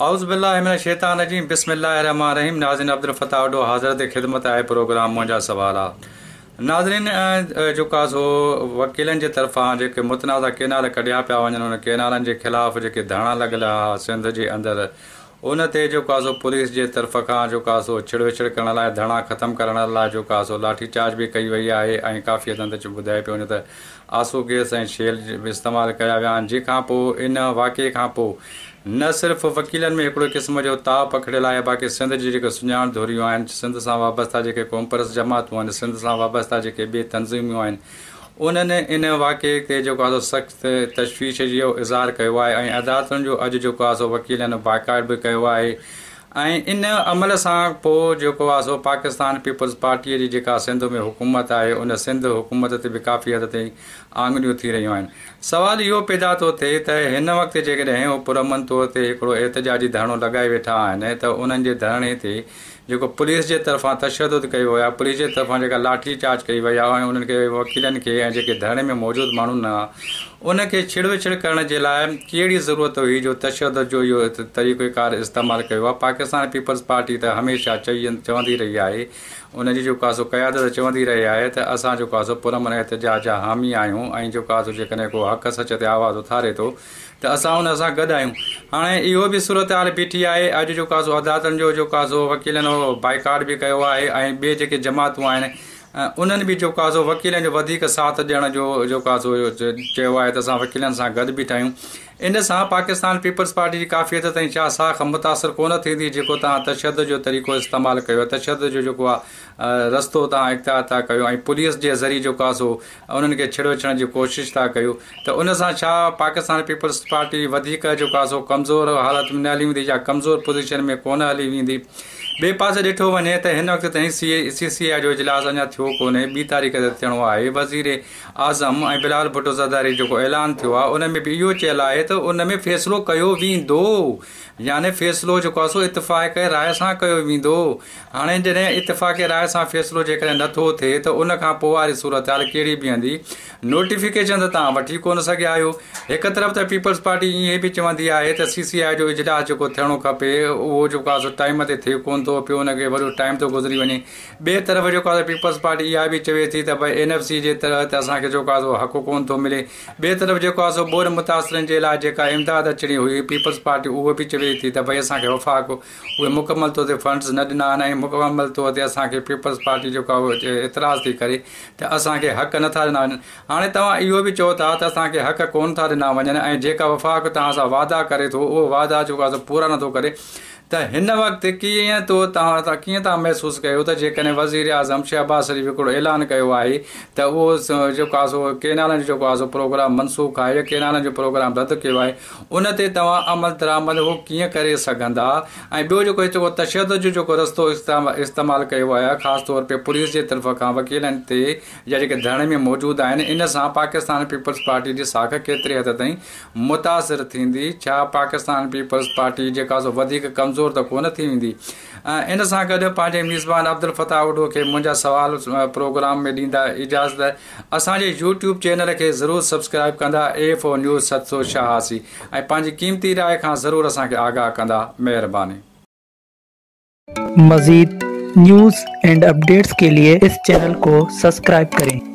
औज़ बिल्लाहि मिनश शैतानिर रजीम बिस्मिल्लाहिर रहमानिर रहीम। नाज़रीन, अब्दुल फ़त्ताह वॾो हाज़िरत ख़िदमत आहे प्रोग्राम मुंहिंजा सवालात। नाज़रीन, जेका सो वकीलनि जे तरफ़ां जेके मुतनाज़ा केनाल कढिया पिया वञनि, उन केनालनि जे ख़िलाफ़ जेके धरना लॻल आहे सिंध जे अंदरि, उन ते जेका सो पुलिस जे तरफ़ खां जेका सो छिड़ विछड़ करण लाइ, धरना ख़तमु करण लाइ जेका सो लाठी चार्ज बि कई वई आहे ऐं काफ़ी हदनि ते ॿुधाए पियो वञे त आंसू गैस ऐं शेल बि इस्तेमालु कया विया आहिनि। जंहिंखां पोइ इन वाक़े खां पोइ न सिर्फ़ु वकीलनि में हिकिड़ो क़िस्म जो ताव पखिड़ियल आहे, बाक़ी सिंध जी जेके सुञाण धुरियूं आहिनि, सिंध सां वाबस्ता जेके कॉम्परस जमातूं आहिनि, सिंध सां वाबस्ता जेके ॿिए तंज़ीमियूं आहिनि, उन्हनि इन वाक़े ते जेको आहे सख़्तु तशवीश जो इज़हार कयो आहे ऐं अदालतुनि जो अॼु जेको आहे सो वकीलनि बाइकाट बि कयो आहे। ऐं इन अमल सां पोइ जेको आहे सो पाकिस्तान पीपल्स पार्टीअ जी जेका सिंध में हुकूमत आहे, उन सिंध हुकूमत ते बि काफ़ी हद ताईं आङुरियूं थी रहियूं आहिनि। सुवालु इहो पैदा थो थिए त हिन वक़्तु जेकॾहिं उहे पुरअमन तौर ते हिकिड़ो एहतजाजी धरणो लॻाए वेठा आहिनि, त उन्हनि जे धरणे ते जेको पुलिस जे तरफ़ां तशदुद कयो वियो आहे, पुलिस जे तरफ़ां जेका लाठी चार्ज कई वई आहे ऐं उन्हनि खे वकीलनि खे ऐं जेके धरणे में मौजूदु माण्हू न उनखे छिड़ विछड़ करण जे लाइ कहिड़ी ज़रूरत हुई जो तशदुद जो इहो तरीक़ेकार इस्तेमालु कयो आहे। पाकिस्तान पीपल्स पार्टी त हमेशह चवंदी रही आहे, उनजी जेको आहे सो क़यादत चवंदी रही आहे त असां जेको आहे सो पुरअमन एहतजाज जा हामी आहियूं ऐं जेको आहे सो जेकॾहिं को हक़ सच ते आवाज़ु उथारे थो त असां उन सां गॾु आहियूं। हाणे इहो बि सूरत हाल बीठी आहे। अॼु जेको आहे सो अदालतनि जो जेको आहे सो वकीलनि बाइकाट बि कयो आहे ऐं ॿिए जेके जमातूं आहिनि उन्हनि बि जेको आहे सो वकीलनि जो वधीक साथ ॾियण जो जेको आहे सो चयो आहे त असां वकीलनि सां गॾु बीठा आहियूं। इन सां पाकिस्तान पीपल्स पार्टी जी काफ़ी हद ताईं छा साख मुतासिर कोन थींदी जेको तव्हां तशदुद जो तरीक़ो इस्तेमालु कयो, तशदुद जो जेको आहे रस्तो तव्हां इख़्तियार था कयो ऐं पुलिस जे ज़रिए जेको आहे सो उन्हनि खे छिड़ विछण जी कोशिशि था कयो, त उन सां छा पाकिस्तान पीपल्स पार्टी वधीक जेको आहे सो कमज़ोर हालत में न हली वेंदी या कमज़ोर पोज़ीशन में कोन हली वेंदी। ॿिए पासे ॾिठो वञे त हिन वक़्तु ताईं CCI जो इजलास अञा थियो कोन्हे, 2 तारीख़ ते थियणो आहे। वज़ीर आज़म ऐं बिलाल भुट्टो ज़रदारी जेको ऐलान थियो आहे उन में बि इहो चयलु आहे त उन में फ़ैसिलो कयो वेंदो, यानी फ़ैसिलो जेको आहे सो इतफ़ाक़ राय सां कयो वेंदो। हाणे जॾहिं इतफ़ाक़ राय सां फ़ैसिलो जेकॾहिं नथो थिए त उन खां पोइ वारी सूरत हाल कहिड़ी बीहंदी। नोटिफिकेशन त तव्हां वठी कोन सघिया आहियो। हिकु तरफ़ त पीपल्स पार्टी ईअं बि चवंदी आहे त CCI जो इजलास जेको थियणो खपे उहो जेको आहे सो टाइम ते थिए कोन थो पियो, उनखे वॾो टाइम थो गुज़री वञे। ॿिए तरफ़ जेको आहे पीपल्स पार्टी इहा बि चवे थी त भई NFC जे तहत असांखे जेको आहे सो हक़ कोन थो मिले। ॿिए तरफ़ जेको आहे सो ॿोर मुतासिरनि जे लाइ जेका इमदाद अचणी हुई, पीपल्स पार्टी उहो बि चवे थी त भई असांखे वफ़ाक़ उहे मुकमल तौर ते फंड्स न ॾिना आहिनि ऐं मुकमल तौर ते असांखे पीपल्स पार्टी जेको आहे एतिराज़ थी करे त असांखे हक़ नथा ॾिना वञनि। हाणे तव्हां इहो बि चओ था त असांखे हक़ कोन था ॾिना वञनि ऐं जेका वफ़ाक़ तव्हां सां वादा करे थो उहो वादा जेको आहे सो पूरा नथो करे, त हिन वक़्तु कीअं कीअं तव्हां महसूसु कयो त जेकॾहिं वज़ीर आज़म शहबाज़ शरीफ़ हिकिड़ो ऐलान कयो आहे त उहो जेको आहे सो केनालनि जो जेको आहे सो प्रोग्राम मनसूख़ आहे या केनालनि जो प्रोग्राम रद्द कयो आहे, उन ते तव्हां अमल दरामद उहो कीअं करे सघंदा? ऐं ॿियो जेको तशदुद जो जेको रस्तो इस्तेमालु कयो आहे ख़ासि तौर ते पुलिस जे तरफ़ खां वकीलनि ते या जेके धरणे में मौजूदु आहिनि, इन सां पाकिस्तान पीपल्स पार्टी जी साख केतिरे हद ताईं मुतासिर थींदी? छा पाकिस्तान पीपल्स पार्टी जेका सो वधीक कमज़ोर त कोन थी वेंदी? इन सां गॾु पंहिंजे मेज़बान अब्दुल फ़त्ताह वॾो खे मुंहिंजा सवाल प्रोग्राम में ॾींदा इजाज़त। असांजे YouTube चैनल खे ज़रूरु सब्सक्राइब कंदा A4 News 786 ऐं पंहिंजी क़ीमती राय खां ज़रूरु असांखे आगाह कंदा। महिरबानी। मज़ीद न्यूज़ एंड अपडेट्स के लिए इस चैनल को सब्सक्राइब करें।